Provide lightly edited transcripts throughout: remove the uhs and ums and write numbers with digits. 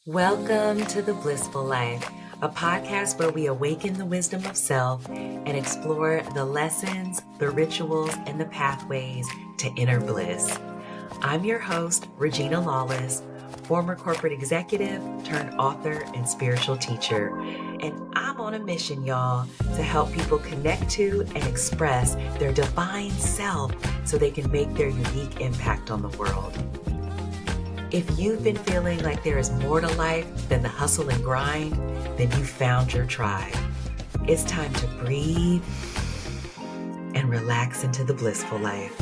Welcome to the Blissful Life, a podcast where we awaken the wisdom of self and explore the lessons, the rituals, and the pathways to inner bliss. I'm your host, Regina Lawless, former corporate executive turned author and spiritual teacher. And I'm on a mission, y'all, to help people connect to and express their divine self so they can make their unique impact on the world. If you've been feeling like there is more to life than the hustle and grind, then you found your tribe. It's time to breathe and relax into the blissful life.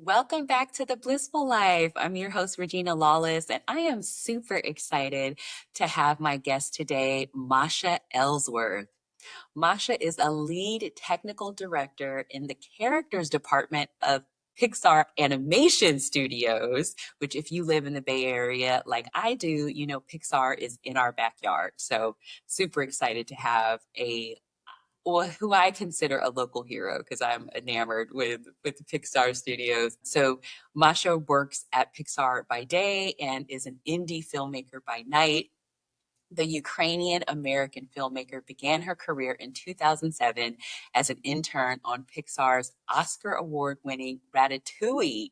Welcome back to the Blissful Life. I'm your host, Regina Lawless, and I am super excited to have my guest today, Masha Ellsworth. Masha is a lead technical director in the characters department of Pixar Animation Studios, which if you live in the Bay Area like I do, you know Pixar is in our backyard. So super excited to have who I consider a local hero because I'm enamored with the Pixar studios. So Masha works at Pixar by day and is an indie filmmaker by night. The Ukrainian American filmmaker began her career in 2007 as an intern on Pixar's Oscar award-winning Ratatouille,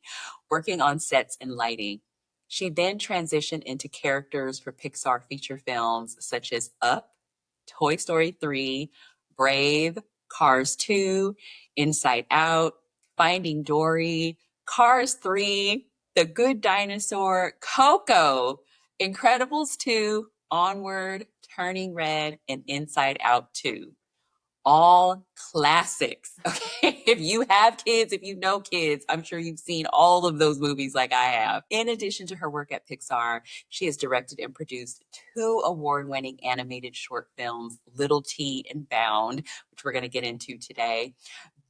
working on sets and lighting. She then transitioned into characters for Pixar feature films such as Up, Toy Story 3, Brave, Cars 2, Inside Out, Finding Dory, Cars 3, The Good Dinosaur, Coco, Incredibles 2, Onward, Turning Red, and Inside Out 2. All classics. Okay. If you have kids, if you know kids, I'm sure you've seen all of those movies like I have. In addition to her work at Pixar, she has directed and produced 2 award-winning animated short films, Little T and Bound, which we're going to get into today,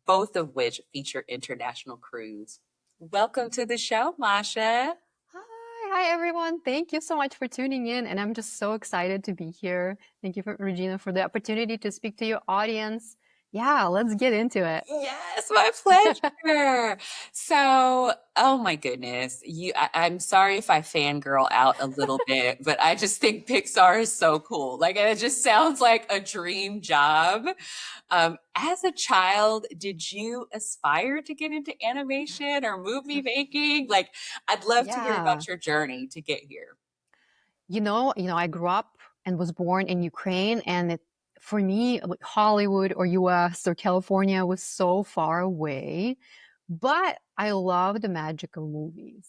both of which feature international crews. Welcome to the show, Masha. Hi everyone. Thank you so much for tuning in, and I'm just so excited to be here. Thank you, Regina, for the opportunity to speak to your audience. Yeah, let's get into it. Yes, my pleasure. So, oh my goodness, I'm sorry if I fangirl out a little bit, but I just think Pixar is so cool. Like, it just sounds like a dream job. As a child, did you aspire to get into animation or movie making? Like, I'd love to hear Yeah. about your journey to get here. I grew up and was born in Ukraine, and for me, like Hollywood or US or California was so far away, but I love the magical movies.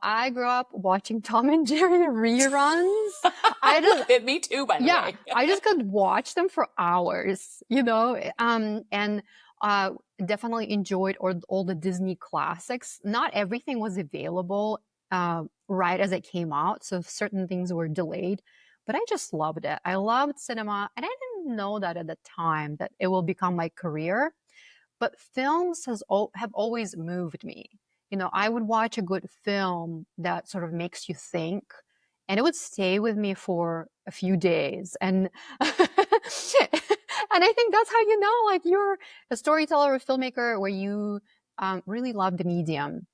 I grew up watching Tom and Jerry reruns. Me too, by the way. I just could watch them for hours, and definitely enjoyed all the Disney classics. Not everything was available right as it came out, so certain things were delayed, but I just loved it. I loved cinema, and I didn't know that at the time that it will become my career, but films have always moved me. I would watch a good film that sort of makes you think, and it would stay with me for a few days. And and I think that's how you know, like, you're a storyteller or a filmmaker where you really love the medium.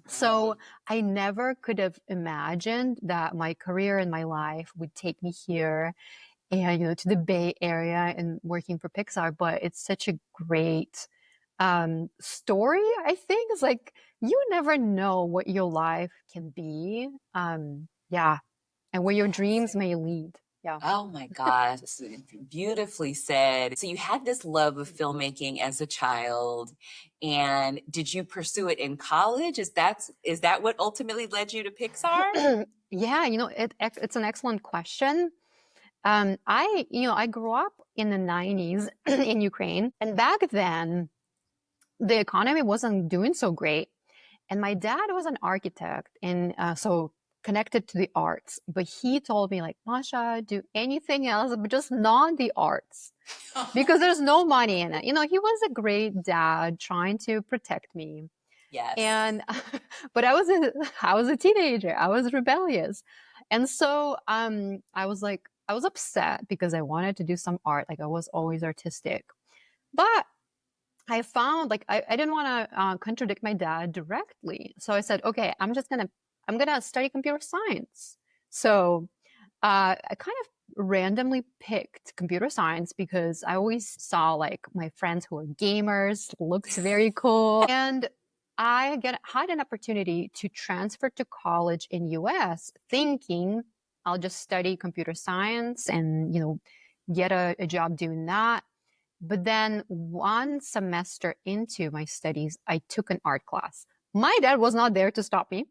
So I never could have imagined that my career and my life would take me here and, to the Bay Area and working for Pixar. But it's such a great story, I think. It's like, you never know what your life can be. Yeah. And where your dreams may lead. Yeah. Oh my gosh, beautifully said. So you had this love of filmmaking as a child, and did you pursue it in college? Is that what ultimately led you to Pixar? Yeah, it's an excellent question. I grew up in the 90s in Ukraine, and back then the economy wasn't doing so great. And my dad was an architect, and so connected to the arts. But he told me, like, Masha, do anything else, but just not the arts, because there's no money in it. He was a great dad trying to protect me. Yes. And but I was a teenager. I was rebellious, and so I was upset because I wanted to do some art. Like, I was always artistic. But I found like I didn't want to contradict my dad directly. So I said, okay, I'm gonna study computer science. So I kind of randomly picked computer science because I always saw like my friends who were gamers, looks very cool. And had an opportunity to transfer to college in US thinking I'll just study computer science and, get a job doing that. But then one semester into my studies, I took an art class. My dad was not there to stop me.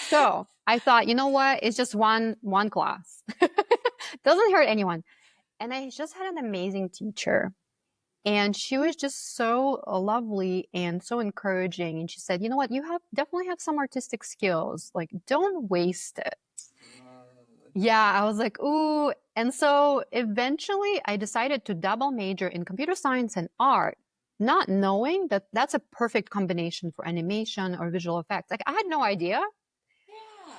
So I thought, you know what? It's just one class. Doesn't hurt anyone. And I just had an amazing teacher. And she was just so lovely and so encouraging. And she said, you know what? Definitely have some artistic skills. Like, don't waste it. Yeah, I was like, ooh. And so eventually I decided to double major in computer science and art, not knowing that that's a perfect combination for animation or visual effects. Like, I had no idea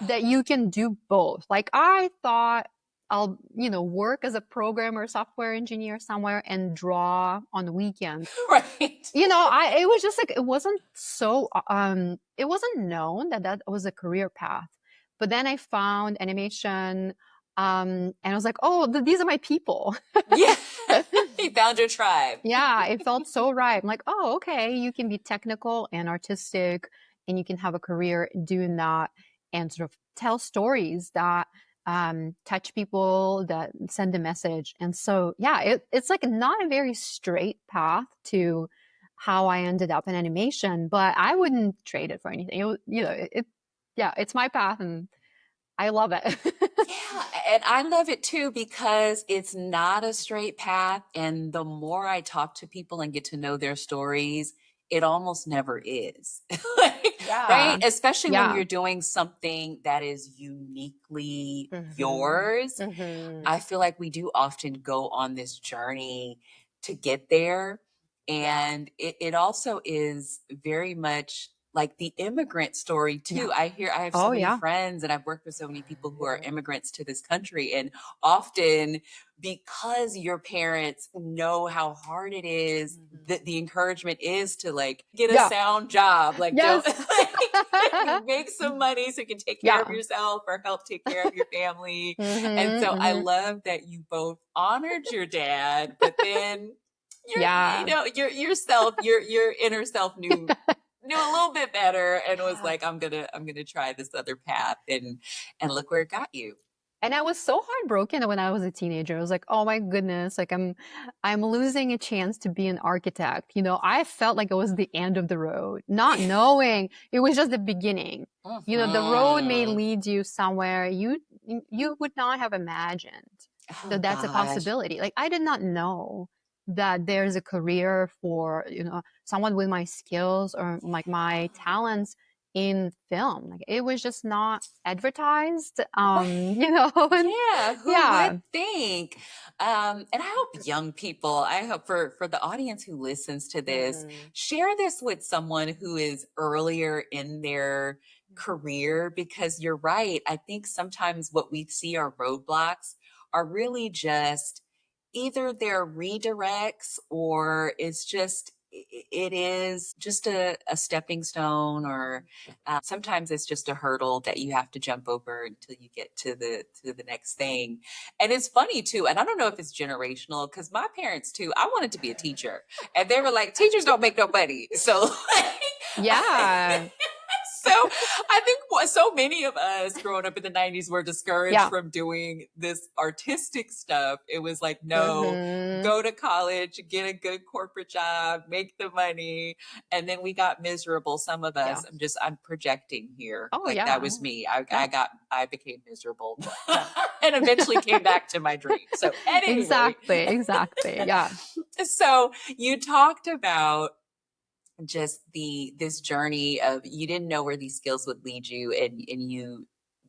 that you can do both. Like, I thought I'll, work as a programmer, software engineer somewhere and draw on the weekends. Right. It was just like, it wasn't known that that was a career path. But then I found animation, and I was like, oh, these are my people. Yeah. You found your tribe. Yeah, it felt so right. I'm like, oh, okay, you can be technical and artistic, and you can have a career doing that and sort of tell stories that touch people, that send a message. And so, yeah, it's like not a very straight path to how I ended up in animation, but I wouldn't trade it for anything. Yeah, it's my path, and I love it. Yeah, and I love it too because it's not a straight path. And the more I talk to people and get to know their stories, it almost never is. Like, right? Yeah. Especially when Yeah. you're doing something that is uniquely Hmm. yours. Hmm. I feel like we do often go on this journey to get there. Yeah. And it also is very much like the immigrant story Yeah. too. I have so Oh, many yeah. friends and I've worked with so many people who are immigrants to this country. And often because your parents know how hard it is, Mhm. the encouragement is to like get a Yeah. sound job, like don't Yes. like make some money so you can take care of Yeah. yourself or help take care of your family. And Mhm. so I Mhm. love that you both honored your dad, but then Yeah. your inner self knew a little bit better and was like, I'm gonna try this other path and look where it got you. And I was so heartbroken when I was a teenager. I was like, "Oh my goodness, like I'm losing a chance to be an architect." I felt like it was the end of the road, not knowing it was just the beginning. The road may Mhm. lead you somewhere you would not have imagined Oh that that's a gosh. possibility. Like, I did not know that there's a career for, someone with my skills or like my talents in film. Like, it was just not advertised. And Yeah, who yeah. would think? And I hope young people, I hope for the audience who listens to this, Mhm. share this with someone who is earlier in their Mhm. career because you're right. I think sometimes what we see are roadblocks are really just either they're redirects or it's just it is just a stepping stone or sometimes it's just a hurdle that you have to jump over until you get to the next thing. And it's funny too, and I don't know if it's generational because my parents too, I wanted to be a teacher and they were like, teachers don't make no money. So Yeah. so I think so many of us growing up in the 90s were discouraged Yeah. from doing this artistic stuff. It was like, no, Mhm. go to college, get a good corporate job, make the money. And then we got miserable. Some of Yeah. us, I'm projecting here. Oh, Like that yeah. was me. Yeah. I became miserable Yeah. and eventually came back to my dream. So at any rate, Exactly. Exactly. Yeah. so you talked about just this journey of you didn't know where these skills would lead you and you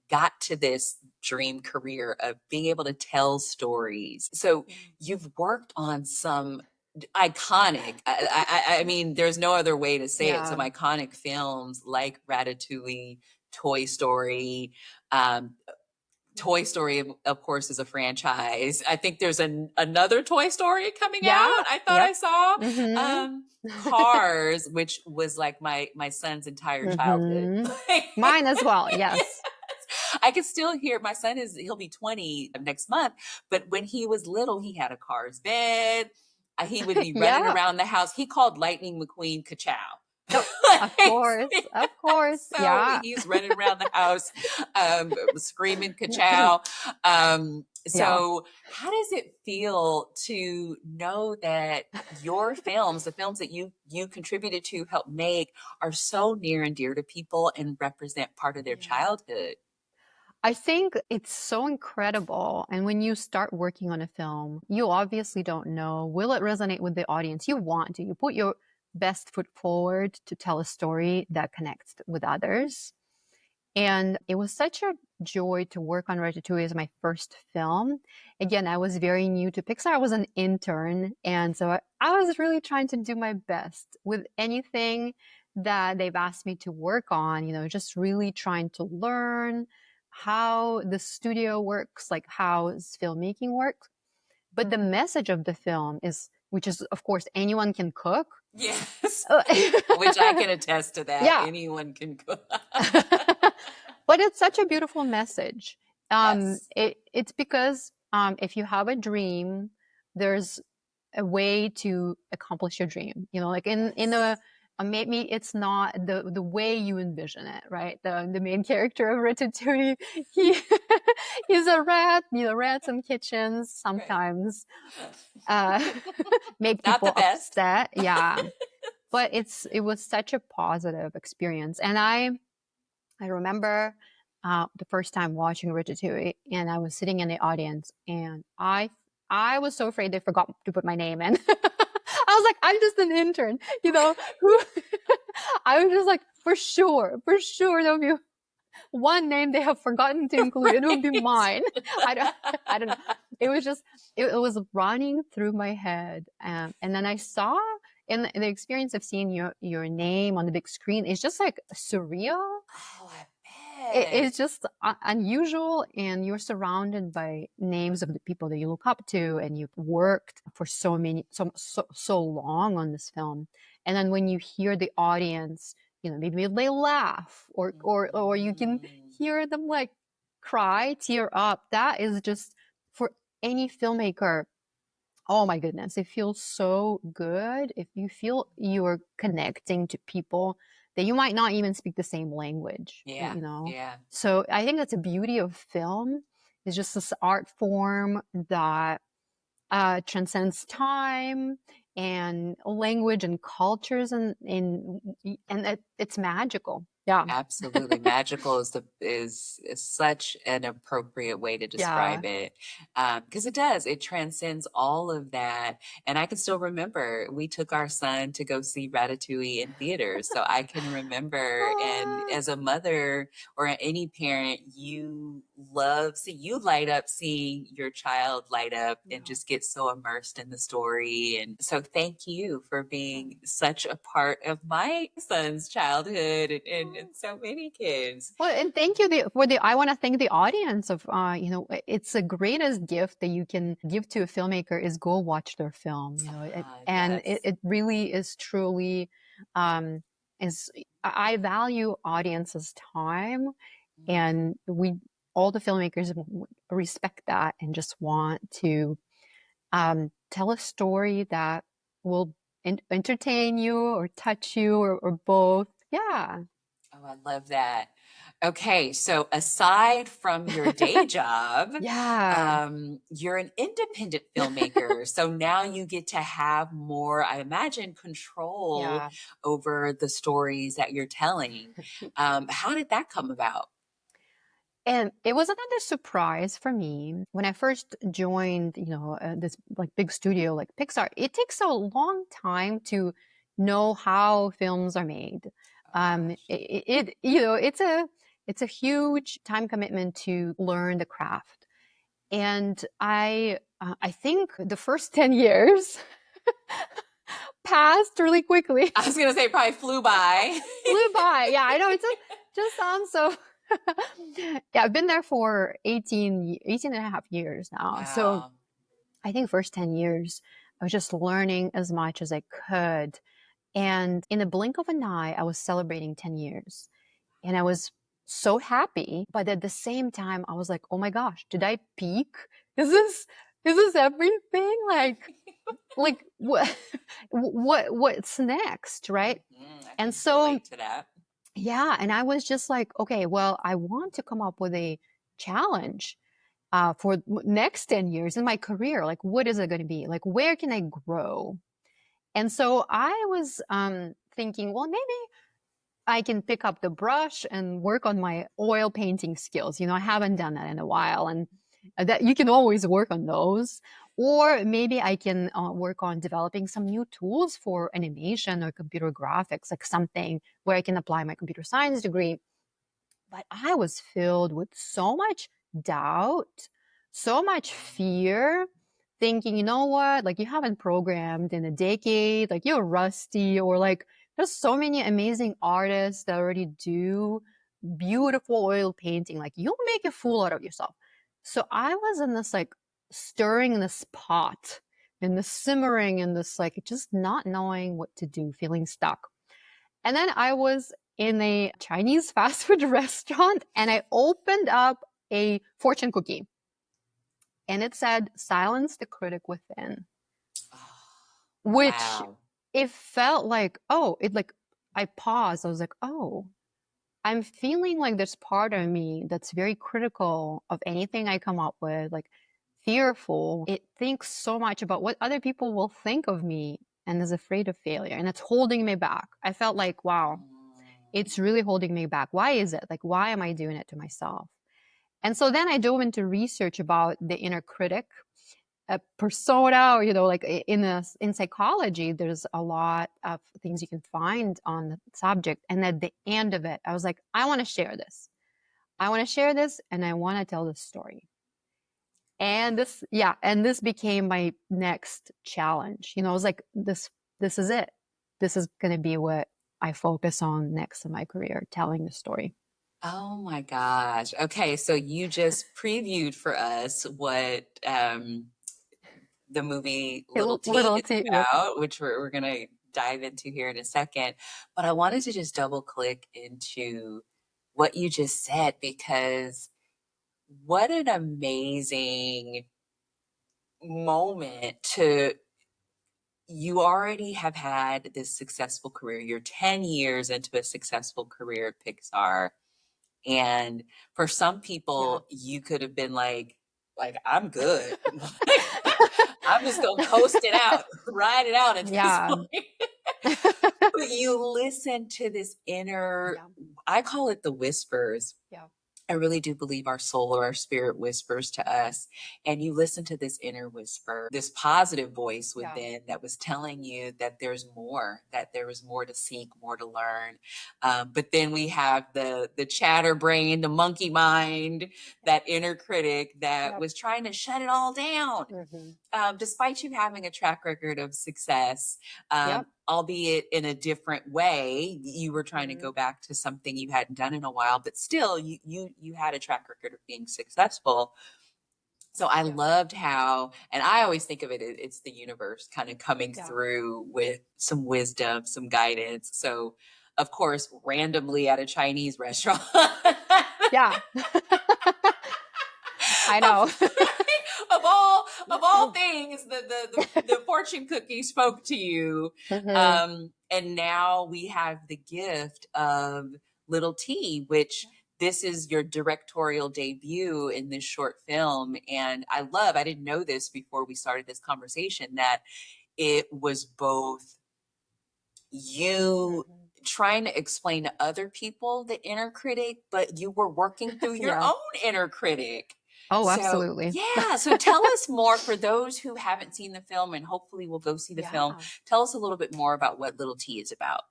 got to this dream career of being able to tell stories. So you've worked on some iconic I mean there's no other way to say it, some Yeah. iconic films like Ratatouille, Toy Story, um, Toy Story, of course, is a franchise. I think there's another Toy Story coming Yeah. out. I thought I Yep. saw Mm-hmm. Cars, which was like my son's entire childhood. Mm-hmm. Mine as well. Yes. I can still hear my son he'll be 20 next month, but when he was little, he had a Cars bed. He would be running Yeah. around the house. He called Lightning McQueen Ka-chow. No, of course. Of course. So Yeah. he's running around the house, screaming Ka-chow. Yeah. So how does it feel to know that your films, the films that you contributed to help make, are so near and dear to people and represent part of their Yeah. childhood? I think it's so incredible. And when you start working on a film, you obviously don't know, will it resonate with the audience? You want to. You put your best foot forward to tell a story that connects with others. And it was such a joy to work on Ratatouille as my first film. Again, I was very new to Pixar. I was an intern. And so I was really trying to do my best with anything that they've asked me to work on, just really trying to learn how the studio works, like how filmmaking works. But the message of the film which is, of course, anyone can cook. Yes. Which I can attest to that. Yeah. Anyone can cook. But it's such a beautiful message. Yes. It's because if you have a dream, there's a way to accomplish your dream. Like in Yes. maybe it's not the way you envision it, right? The main character of Ratatouille, he he's a rat. Rats in kitchens Right. sometimes uh, make Not the people best. upset. Yeah, but it was such a positive experience, and I remember the first time watching Ratatouille, and I was sitting in the audience, and I was so afraid they forgot to put my name in. I was like, I'm just an intern, who I was just like, for sure, there'll be one name they have forgotten to include. It would be Right. mine. I don't know. It was just, it was running through my head. And then I saw in the experience of seeing your name on the big screen, it's just like surreal. Oh, I bet. It's just unusual, and you're surrounded by names of the people that you look up to, and you've worked for so long on this film. And then when you hear the audience, maybe they laugh, or you can Mm. hear them like cry, tear up. That is just, for any filmmaker, oh my goodness, it feels so good if you feel you're connecting to people that you might not even speak the same language, Yeah. Yeah. So I think that's the beauty of film, is just this art form that transcends time and language and cultures, and it's magical. Yeah. Absolutely. Magical is such an appropriate way to Yeah. describe it. Because it does, it transcends all of that. And I can still remember we took our son to go see Ratatouille in theaters. So I can remember, and Ah, as a mother or any parent, you light up seeing your child light up and no. just get so immersed in the story. And so thank you for being such a part of my son's childhood and so many kids. Well, and thank you I want to thank the audience of, it's the greatest gift that you can give to a filmmaker is go watch their film, and Yes. it really is truly, um, is, I value audience's time, Mm. and all the filmmakers respect that and just want to, tell a story that will entertain you or touch you, or both. Yeah. Oh, I love that. Okay, so aside from your day job, Yeah. you're an independent filmmaker. So now you get to have more, I imagine, control Yeah. over the stories that you're telling. How did that come about? And it was another surprise for me when I first joined, this like big studio like Pixar. It takes a long time to know how films are made. Oh gosh. It's a huge time commitment to learn the craft. And I think the first 10 years passed really quickly. I was gonna say probably flew by. Flew by. Yeah, I know, just sounds so Yeah, I've been there for 18 and a half years now. So Wow. I think first 10 years, I was just learning as much as I could. And in the blink of an eye, I was celebrating 10 years. And I was so happy. But at the same time, I was like, oh my gosh, did I peak? Is this everything? Like what what's next, right? I And can so relate to that. yeah, and I was just like, okay, well, I want to come up with a challenge for next 10 years in my career. Like, what is it going to be? Like, where can I grow? And so I was thinking, well, maybe I can pick up the brush and work on my oil painting skills. I haven't done that in a while, and that you can always work on those. Or maybe I can work on developing some new tools for animation or computer graphics, like something where I can apply my computer science degree. But I was filled with so much doubt, so much fear, thinking, you know what, like you haven't programmed in a decade, like you're rusty, or like there's so many amazing artists that already do beautiful oil painting. Like you'll make a fool out of yourself. So I was in this like stirring this pot and this simmering and this like just not knowing what to do, feeling stuck. And then I was in a Chinese fast food restaurant and I opened up a fortune cookie and it said, silence the critic within, which Wow. it felt like, oh, I paused. I was like, oh, I'm feeling like there's part of me that's very critical of anything I come up with, like fearful. It thinks so much about what other people will think of me and is afraid of failure. And it's holding me back. I felt like, wow, it's really holding me back. Why is it? Like, why am I doing it to myself? And so then I dove into research about the inner critic, a persona, or, like in psychology, there's a lot of things you can find on the subject. And at the end of it, I was like, I want to share this. I want to share this and I want to tell this story. And this became my next challenge. I was like, this is it. This is going to be what I focus on next in my career, telling the story. Oh my gosh. Okay, so you just previewed for us what the movie Little T Little is T, yeah. about, which we're going to dive into here in a second. But I wanted to just double click into what you just said, because what an amazing moment to you already have had this successful career. You're 10 years into a successful career at Pixar. And for some Yeah. people, you could have been like I'm good. I'm just gonna coast it out, ride it out at this Yeah. point. But you listen to this inner, Yeah. I call it the whispers. Yeah. I really do believe our soul or our spirit whispers to us. And you listen to this inner whisper, this positive voice Yeah. within that was telling you that there's more, that there was more to seek, more to learn. But then we have the chatter brain, the monkey mind, that inner critic that Yep. was trying to shut it all down. Mm-hmm. Despite you having a track record of success, Yep. albeit in a different way, you were trying to Mm-hmm. go back to something you hadn't done in a while, but still, you had a track record of being successful. So I Yeah. loved how, and I always think of it, it's the universe kind of coming Yeah. through with some wisdom, some guidance. So, of course, randomly at a Chinese restaurant. Yeah. I of, know. of all things, the fortune cookie spoke to you, Mm-hmm. and now we have the gift of Little T, which this is your directorial debut in this short film. And I didn't know this before we started this conversation, that it was both you Mm-hmm. trying to explain to other people the inner critic, but you were working through your Yeah. own inner critic. Oh, So, absolutely. yeah. So tell us more for those who haven't seen the film, and hopefully will go see the film. Yeah. Tell us a little bit more about what Little T is about.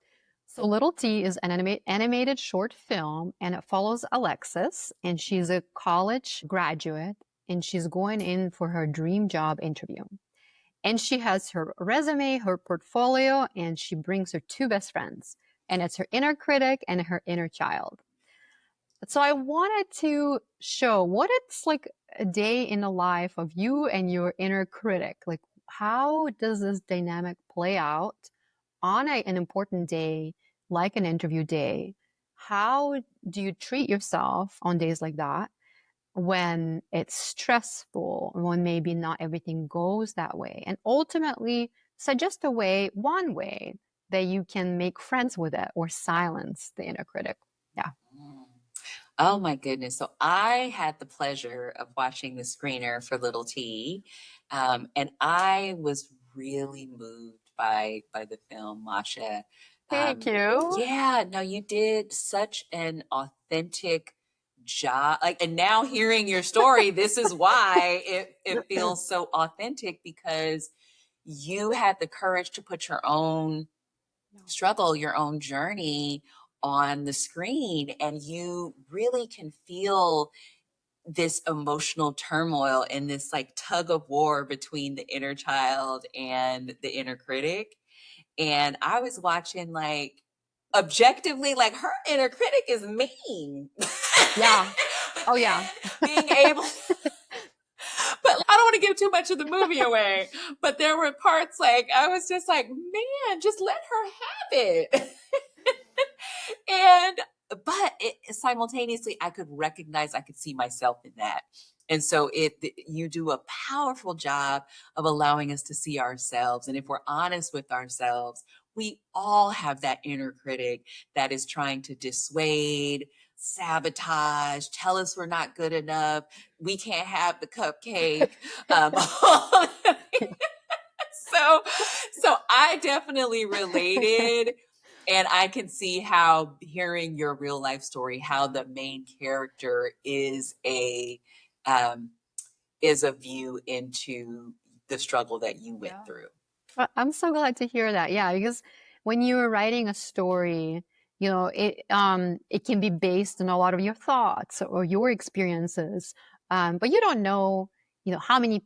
So Little T is an animated short film, and it follows Alexis, and she's a college graduate, and she's going in for her dream job interview. And she has her resume, her portfolio, and she brings her two best friends, and it's her inner critic and her inner child. So I wanted to show what it's like a day in the life of you and your inner critic. Like, how does this dynamic play out on an important day, like an interview day? How do you treat yourself on days like that when it's stressful, when maybe not everything goes that way? And ultimately, suggest a way, one way that you can make friends with it or silence the inner critic. Yeah. Mm. Oh my goodness. So I had the pleasure of watching the screener for Little T, and I was really moved by the film, Masha. Thank you. Yeah, no, you did such an authentic job. Like, and now hearing your story, this is why it feels so authentic because you had the courage to put your own No. struggle, your own journey on the screen, and you really can feel this emotional turmoil and this like tug of war between the inner child and the inner critic. And I was watching, like, objectively, like, her inner critic is mean. Yeah. Oh, yeah. Being able, but I don't want to give too much of the movie away. But there were parts like I was just like, man, just let her have it. And but simultaneously I could recognize, I could see myself in that. And so you do a powerful job of allowing us to see ourselves, and if we're honest with ourselves, we all have that inner critic that is trying to dissuade, sabotage, tell us we're not good enough, we can't have the cupcake. um, so so I definitely related, and I can see how, hearing your real life story, how the main character um is a view into the struggle that you went Yeah. through. I'm so glad to hear that. Yeah, because when you're writing a story, it can be based on a lot of your thoughts or your experiences. But you don't know, how many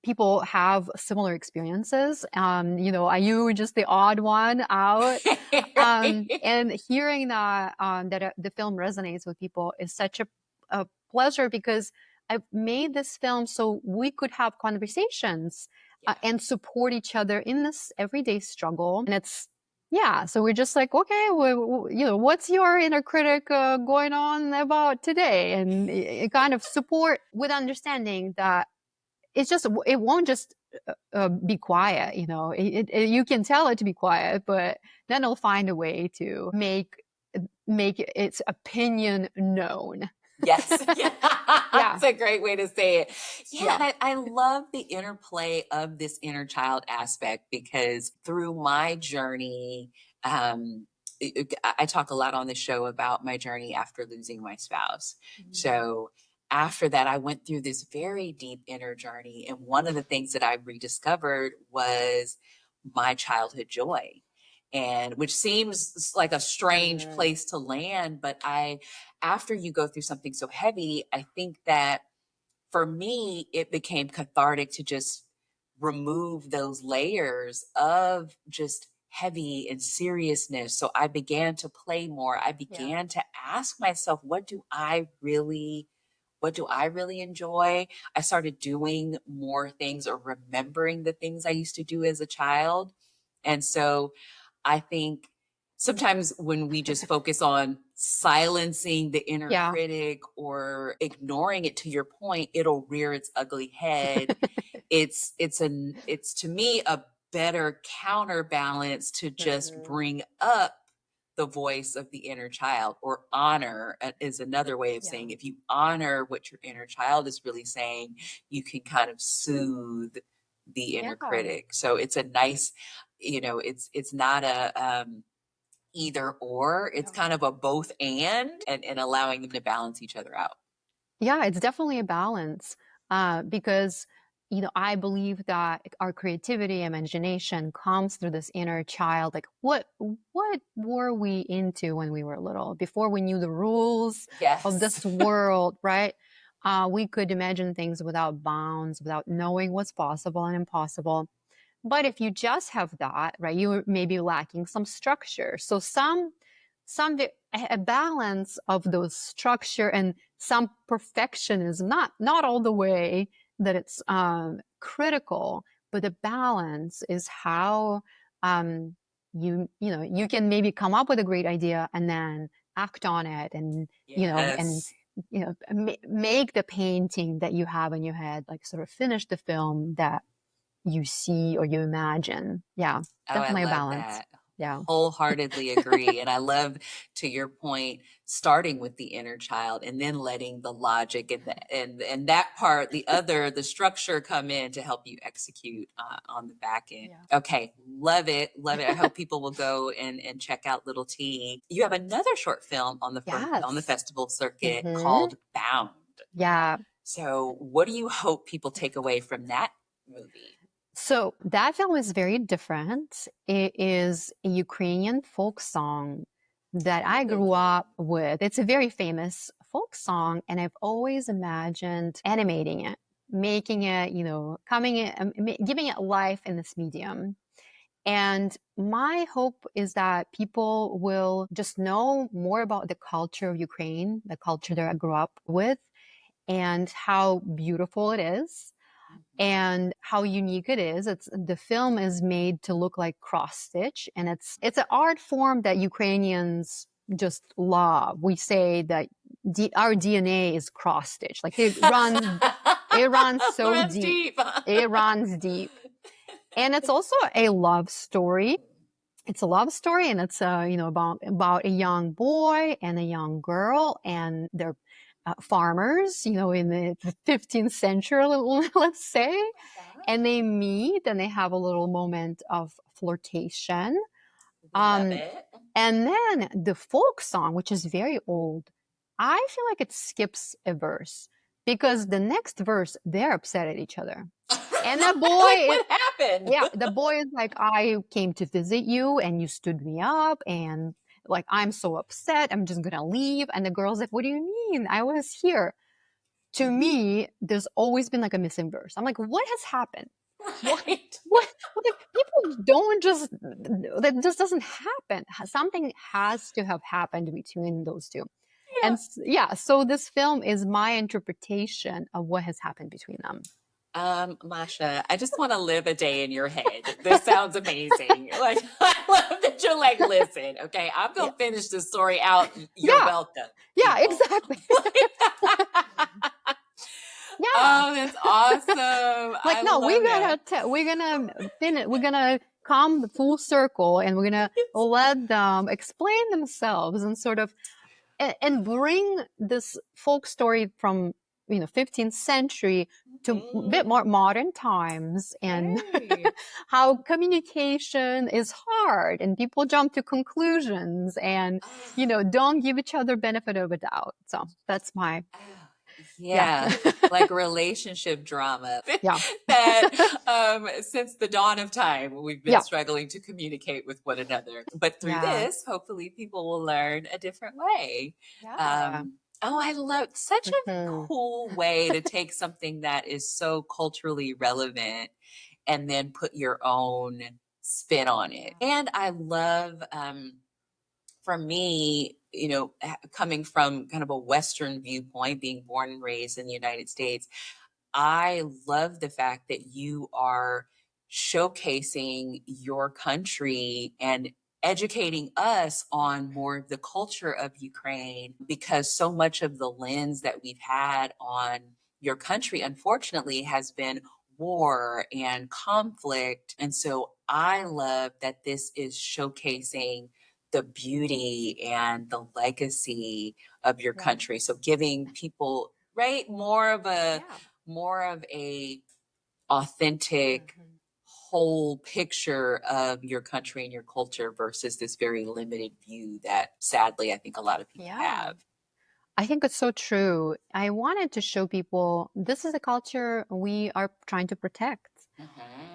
people have similar experiences. Are you just the odd one out? Right? And hearing that the film resonates with people is such a pleasure because I've made this film so we could have conversations Yeah. and support each other in this everyday struggle. And it's, yeah, so we're just like, okay, what's your inner critic going on about today? And it kind of support with understanding that it won't just be quiet. You can tell it to be quiet, but then it'll find a way to make its opinion known. Yes. Yeah. Yeah, That's a great way to say it. Yeah. yeah, And I love the interplay of this inner child aspect because through my journey, um, I talk a lot on the show about my journey after losing my spouse. So after that, I went through this very deep inner journey. And one of the things that I rediscovered was my childhood joy. And which seems like a strange place to land, but after you go through something so heavy, I think that for me, it became cathartic to just remove those layers of just heavy and seriousness. So I began to play more. I yeah, began to ask myself, what do I really enjoy? I started doing more things or remembering the things I used to do as a child. And so I think sometimes when we just focus on silencing the inner yeah. critic or ignoring it, to your point, it'll rear its ugly head. It's to me a better counterbalance to just bring up the voice of the inner child, or honor is another way of Yeah, saying, if you honor what your inner child is really saying, you can kind of soothe the inner yeah. critic. So it's a nice, it's not a either or, it's Yeah. kind of a both and allowing them to balance each other out. Yeah, it's definitely a balance because I believe that our creativity, imagination comes through this inner child. Like, what were we into when we were little? Before we knew the rules of Yes. this world, right? We could imagine things without bounds, without knowing what's possible and impossible. But if you just have that, right, you may be lacking some structure. So a balance of those structure and some perfectionism, not all the way that it's critical, but the balance is how you can maybe come up with a great idea and then act on it, and Yes. make the painting that you have in your head, like sort of finish the film that you see or you imagine. Yeah, Oh, I definitely a love balance. that. Yeah. Wholeheartedly agree. And I love, to your point, starting with the inner child and then letting the logic and that part, the structure come in to help you execute on the back end. Yeah. Okay, love it, love it. I hope people will go and check out Little T. You have another short film on the Yes. festival circuit Hmm. called Bound. Yeah. So, what do you hope people take away from that movie? So that film is very different. It is a Ukrainian folk song that I grew Ooh. up with. It's a very famous folk song, and I've always imagined animating it, making it, giving it life in this medium. And my hope is that people will just know more about the culture of Ukraine, the culture that I grew up with, and how beautiful it is and how unique it is. The film is made to look like cross stitch, and it's an art form that Ukrainians just love. We say that our DNA is cross stitch. Like it runs so Runs deep. deep. It runs deep. And it's also a love story. It's a love story, and it's about a young boy and a young girl, and they're farmers, in the 15th century, let's say, and they meet and they have a little moment of flirtation. Love Um, it. and then the folk song, which is very old, I feel like it skips a verse because the next verse they're upset at each other, and the Like, boy what happened? yeah, the boy is like, I came to visit you and you stood me up, and like, I'm so upset. I'm just gonna leave. And the girl's like, what do you mean? I was here. To me, there's always been like a missing verse. I'm like, what has happened? What, Right. what people don't just, that just doesn't happen. Something has to have happened between those two. Yeah. And yeah, so this film is my interpretation of what has happened between them. Masha, I just want to live a day in your head. This sounds amazing. Like, I love that you're like, listen, okay, I'm Yeah. gonna finish this story out. You're Yeah. welcome, Yeah, people. exactly. Yeah. Oh, that's awesome. Like, I no, love it. we're gonna come full circle, and we're gonna let them explain themselves and sort of and bring this folk story from 15th century to a bit more modern times, and Right. how communication is hard and people jump to conclusions and don't give each other benefit of a doubt. So that's my Oh, yeah. yeah, like relationship drama Yeah. that since the dawn of time we've been Yeah. struggling to communicate with one another. But through Yeah. this, hopefully, people will learn a different way. Yeah. Oh, I love such a Mhm. cool way to take something that is so culturally relevant and then put your own spin on it. And I love for me, coming from kind of a Western viewpoint, being born and raised in the United States, I love the fact that you are showcasing your country and educating us on more of the culture of Ukraine, because so much of the lens that we've had on your country, unfortunately, has been war and conflict. And so I love that this is showcasing the beauty and the legacy of your Yeah. country. So giving people, right, Yeah. more of a authentic Mhm. whole picture of your country and your culture versus this very limited view that sadly I think a lot of people Yeah. have. I think it's so true. I wanted to show people this is a culture we are trying to protect.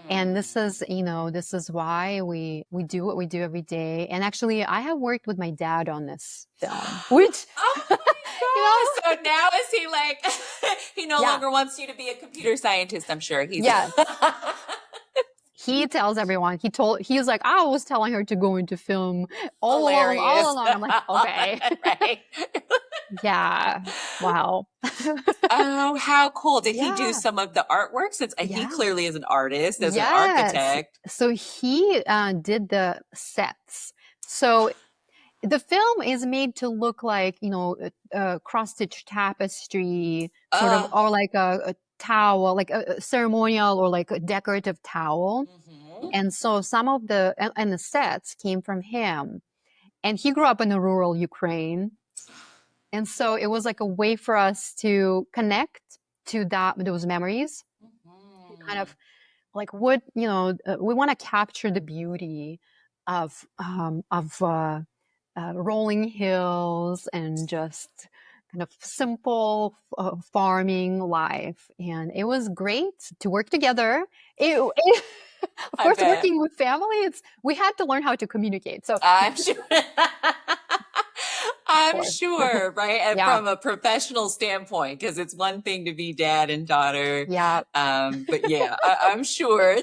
And Mhm. this is why we do what we do every day. And actually, I have worked with my dad on this film, which, Oh you my know, gosh. So now is he like he no yeah, longer wants you to be a computer scientist, I'm sure. He's yes. He tells everyone. He was like, I was telling her to go into film all Hilarious. along. I'm like, okay. Right. Yeah. Wow. Oh, how cool. Did he do Yeah. some of the artwork since he Yeah. clearly is an artist as an Yes. architect? So he did the sets. So the film is made to look like, a cross-stitch tapestry, sort of, Uh, or like a towel, like a ceremonial or like a decorative towel. mhm. And so some of and the sets came from him. And he grew up in the rural Ukraine. And so it was like a way for us to connect to those memories, kind Mhm. of like what, we want to capture the beauty of rolling hills and just kind of simple farming life. And it was great to work together. Of I course, bet. working with family, we had to learn how to communicate. So, I'm sure. of I'm course, sure, right? And yeah, from a professional standpoint, because it's one thing to be dad and daughter. yeah, But yeah, I'm sure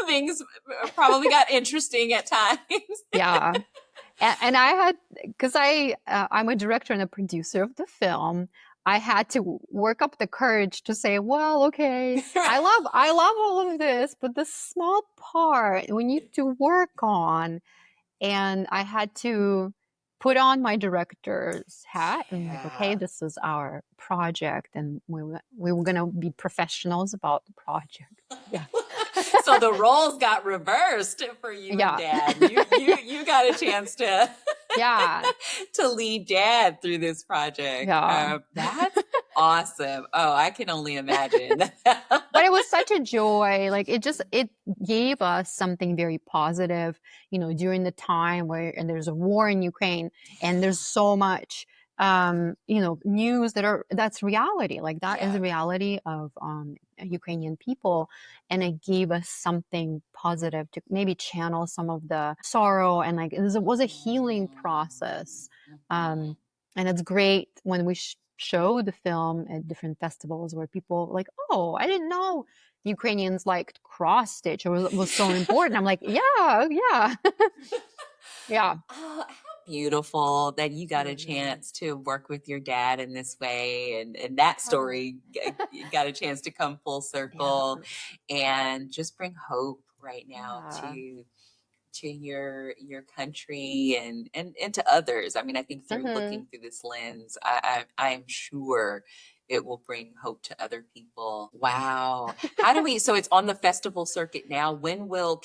things probably got interesting at times. yeah. And I had, because I'm a director and a producer of the film. I had to work up the courage to say, well, okay, I love all of this, but this small part we need to work on. And I had to put on my director's hat and like, okay, Yeah. this is our project, and we were gonna be professionals about the project. Yeah, So the roles got reversed for you and yeah, dad. You got a chance to yeah, to lead dad through this project. yeah. That's awesome. Oh, I can only imagine. But it was such a joy. Like it gave us something very positive, during the time and there's a war in Ukraine and there's so much, news that's reality. Like that is Yeah. the reality of, Ukrainian people. And it gave us something positive to maybe channel some of the sorrow. And like, it was a healing process. Mhm. Um, and it's great when we show the film at different festivals where people like, oh, I didn't know Ukrainians liked cross stitch. It was so important. I'm like, yeah, yeah, yeah. Oh, how beautiful that you got a Mhm. chance to work with your dad in this way, and that Yeah, story got a chance to come full circle yeah, and just bring hope right now yeah. to your country and to others. I mean, I think through Hmm. looking through this lens, I'm sure it will bring hope to other people. Wow. How do we, so it's on the festival circuit now.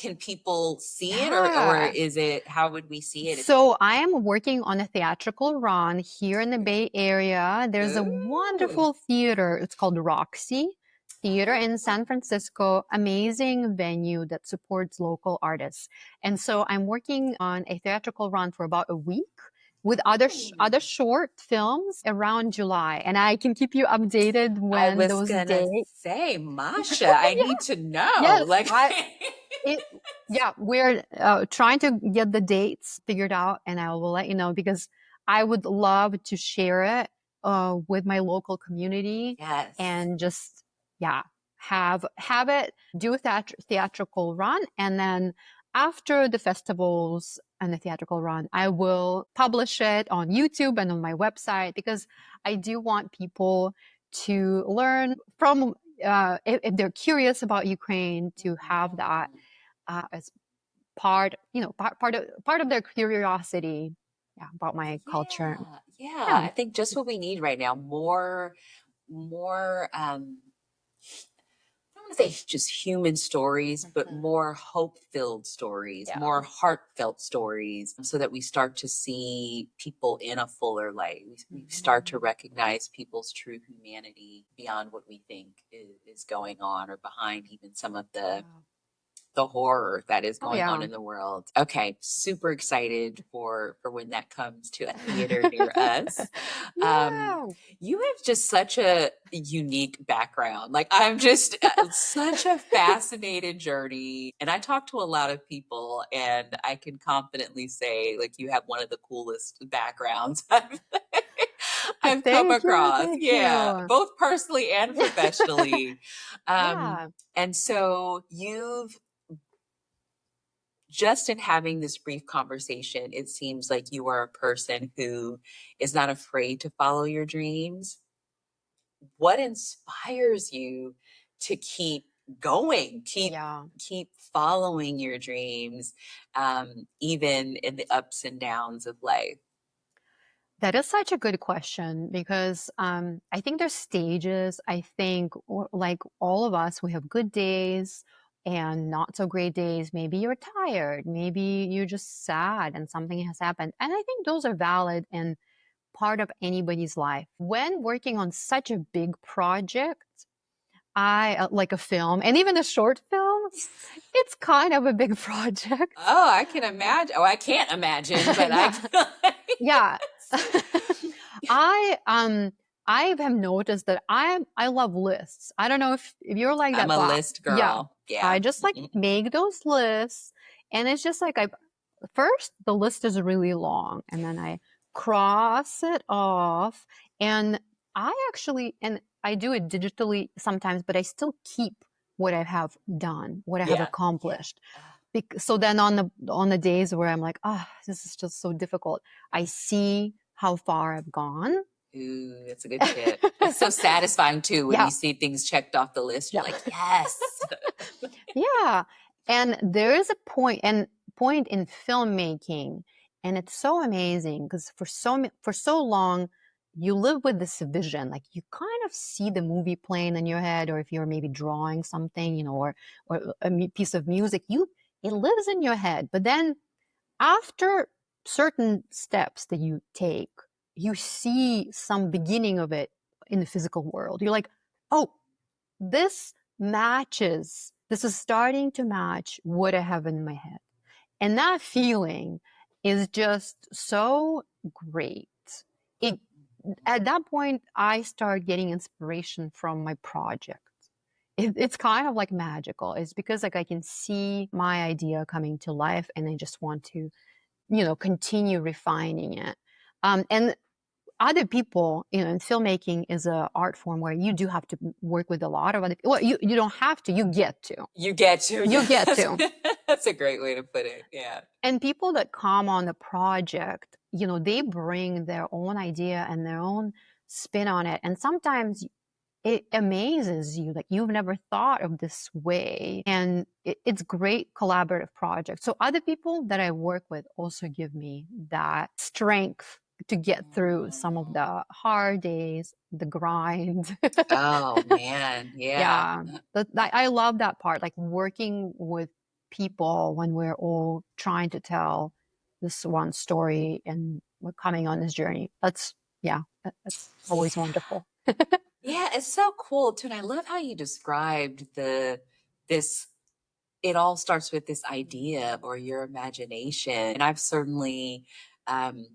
Can people see it, or Yeah. is it, how would we see it? So I am working on a theatrical run here in the Bay Area. There's a Ooh. wonderful theater. It's called Roxy Theater in San Francisco. Amazing venue that supports local artists. And so I'm working on a theatrical run for about a week with other short films around July. And I can keep you updated I when was those gonna dates. say, Masha, I need to know. Yes, Like, it yeah, we're trying to get the dates figured out, and I will let you know because I would love to share it with my local community yes. and just, yeah, have it do a theatrical run, and then after the festivals and the theatrical run, I will publish it on YouTube and on my website because I do want people to learn from, if they're curious about Ukraine, to have that Mhm. as part of their curiosity, yeah, about my culture. Yeah, yeah. Yeah. I think just what we need right now, more I don't want to say just human stories, but Mhm. more hope-filled stories, Yeah. more heartfelt stories, so that we start to see people in a fuller light. We start to Mhm. recognize people's true humanity beyond what we think is going on, or behind even some of Yeah. the horror that is Oh going on yeah. in the world. Okay, super excited for when that comes to a theater near us. Um, Yeah. you have just such a unique background. Like I'm just such a fascinated journey, and I talk to a lot of people, and I can confidently say, like, you have one of the coolest backgrounds I've come Thank you. across. Thank Yeah, you. both personally and professionally. Um, Yeah. and so you've just in having this brief conversation, it seems like you are a person who is not afraid to follow your dreams. What inspires you to keep going, Yeah. keep following your dreams, even in the ups and downs of life? That is such a good question because I think there's stages. I think, like all of us, we have good days and not so great days. Maybe you're tired. Maybe you're just sad and something has happened. And I think those are valid and part of anybody's life. When working on such a big project, I like a film and even a short film, it's kind of a big project. Oh, I can imagine. Oh, I can't imagine, but I Yeah. can. Yeah. I I have noticed that I love lists. I don't know if you're like I'm that, a but list yeah, girl. Yeah. I just like Mhm. make those lists, and it's just like I first the list is really long, and then I cross it off, and I do it digitally sometimes, but I still keep what I have done, what I have Yeah. Yeah. accomplished. So then on the days where I'm like, ah, this is just so difficult, I see how far I've gone. Ooh, that's a good tip. It's so satisfying too when Yeah, you see things checked off the list. You're yeah, like, yes. yeah. And there is a point in filmmaking, and it's so amazing because for so long you live with this vision, like you kind of see the movie playing in your head, or if you're maybe drawing something, or a piece of music, you it lives in your head. But then after certain steps that you take, you see some beginning of it in the physical world. You're like, oh, this this is starting to match what I have in my head. And that feeling is just so great. It, at that point, I start getting inspiration from my project. It's kind of like magical. It's because like I can see my idea coming to life and I just want to continue refining it. And other people, and filmmaking is a art form where you do have to work with a lot of other people. Well, you don't have to, you get to. You get to, You get yes. to. That's a great way to put it. Yeah. And people that come on the project, they bring their own idea and their own spin on it. And sometimes it amazes you, like you've never thought of this way, and it's great collaborative project. So other people that I work with also give me that strength to get through some of Mm. the hard days, the grind. Oh man. Yeah. Yeah, I love that part, like working with people when we're all trying to tell this one story and we're coming on this journey. That's always wonderful. Yeah, it's so cool too. And I love how you described this it all starts with this idea or your imagination. And I've certainly, um,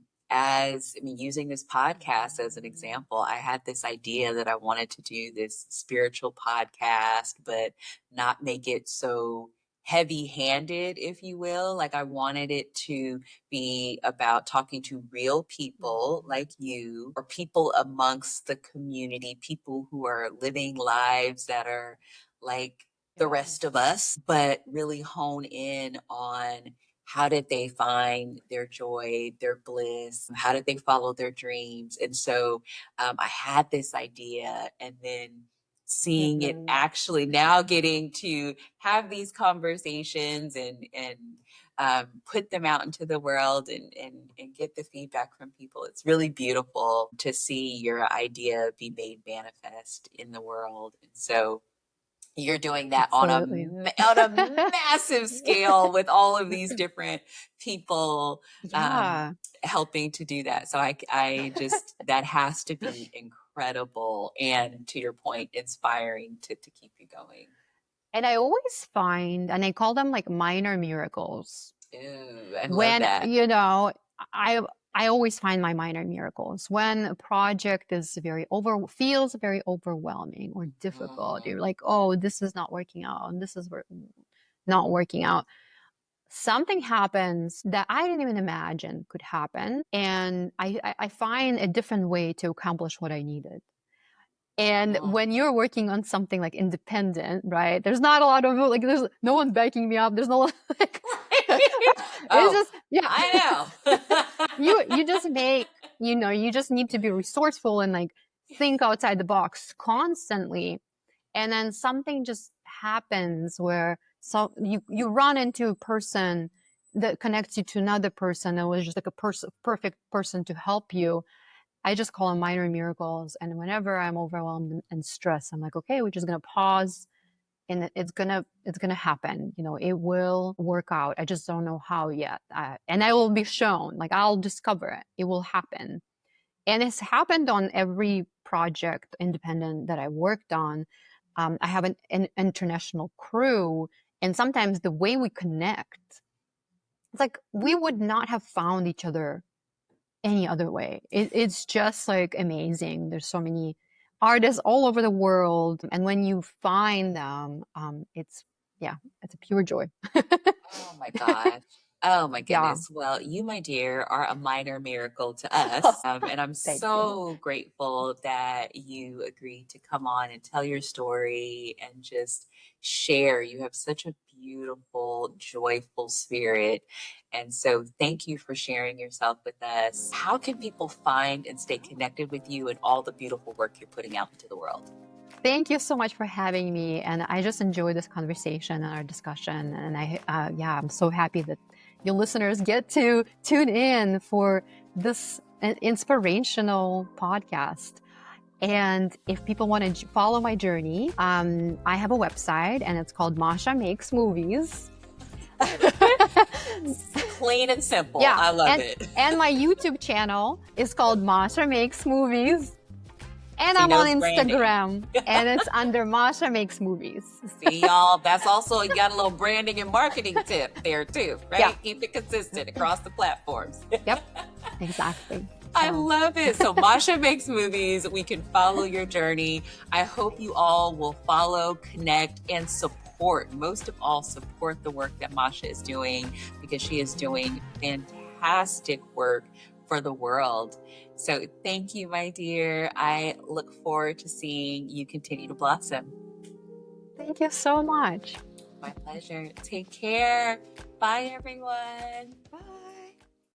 using this podcast as an example, I had this idea that I wanted to do this spiritual podcast, but not make it so heavy handed, if you will. Like I wanted it to be about talking to real people like you or people amongst the community, people who are living lives that are like the rest of us, but really hone in on how did they find their joy, their bliss? How did they follow their dreams? And so I had this idea, and then seeing it Mhm. actually now getting to have these conversations and put them out into the world and get the feedback from people. It's really beautiful to see your idea be made manifest in the world. And so you're doing that on Absolutely. on a massive scale with all of these different people um, Yeah. helping to do that. So I just that has to be incredible and to your point, inspiring to keep you going. And I always find, and I call them like minor miracles. Ooh, I love When, that. I I always find my minor miracles when a project is feels very overwhelming or difficult. Mm. You're like, oh, this is not working out, and not working out. Something happens that I didn't even imagine could happen, and I find a different way to accomplish what I needed. And Oh. when you're working on something like independent, right? There's not a lot of like there's no one backing me up. There's no like It's Oh, just, yeah. I You just make, you just need to be resourceful and like think outside the box constantly. And then something just happens where you run into a person that connects you to another person that was just like a perfect person to help you. I just call them minor miracles. And whenever I'm overwhelmed and stressed, I'm like, okay, we're just gonna pause, and it's gonna happen. It will work out. I just don't know how yet. And I will be shown. Like, I'll discover it. It will happen. And it's happened on every project independent that I worked on. I have an international crew, and sometimes the way we connect, it's like we would not have found each other any other way. It's just like amazing. There's so many artists all over the world, and when you find them, it's a pure joy. Oh my gosh. Oh my Yeah. goodness. Well, you, my dear, are a minor miracle to us. And I'm Thank you. so grateful that you agreed to come on and tell your story and just share. You have such a beautiful, joyful spirit. And so thank you for sharing yourself with us. How can people find and stay connected with you and all the beautiful work you're putting out into the world? Thank you so much for having me. And I just enjoyed this conversation and our discussion. And I'm so happy that your listeners get to tune in for this inspirational podcast. And if people want to follow my journey, I have a website, and it's called Masha Makes Movies. Plain and simple. Yeah, I love it. And my YouTube channel is called Masha Makes Movies. And She I'm on knows branding. Instagram, and it's under Masha Makes Movies. See, y'all, that's also, you got a little branding and marketing tip there too, right? Yeah. Keep it consistent across the platforms. Yep, exactly. I love it. So Masha Makes Movies. We can follow your journey. I hope you all will follow, connect, and support. Most of all, support the work that Masha is doing, because she is doing fantastic work for the world. So thank you, my dear. I look forward to seeing you continue to blossom. Thank you so much. My pleasure. Take care. Bye, everyone. Bye.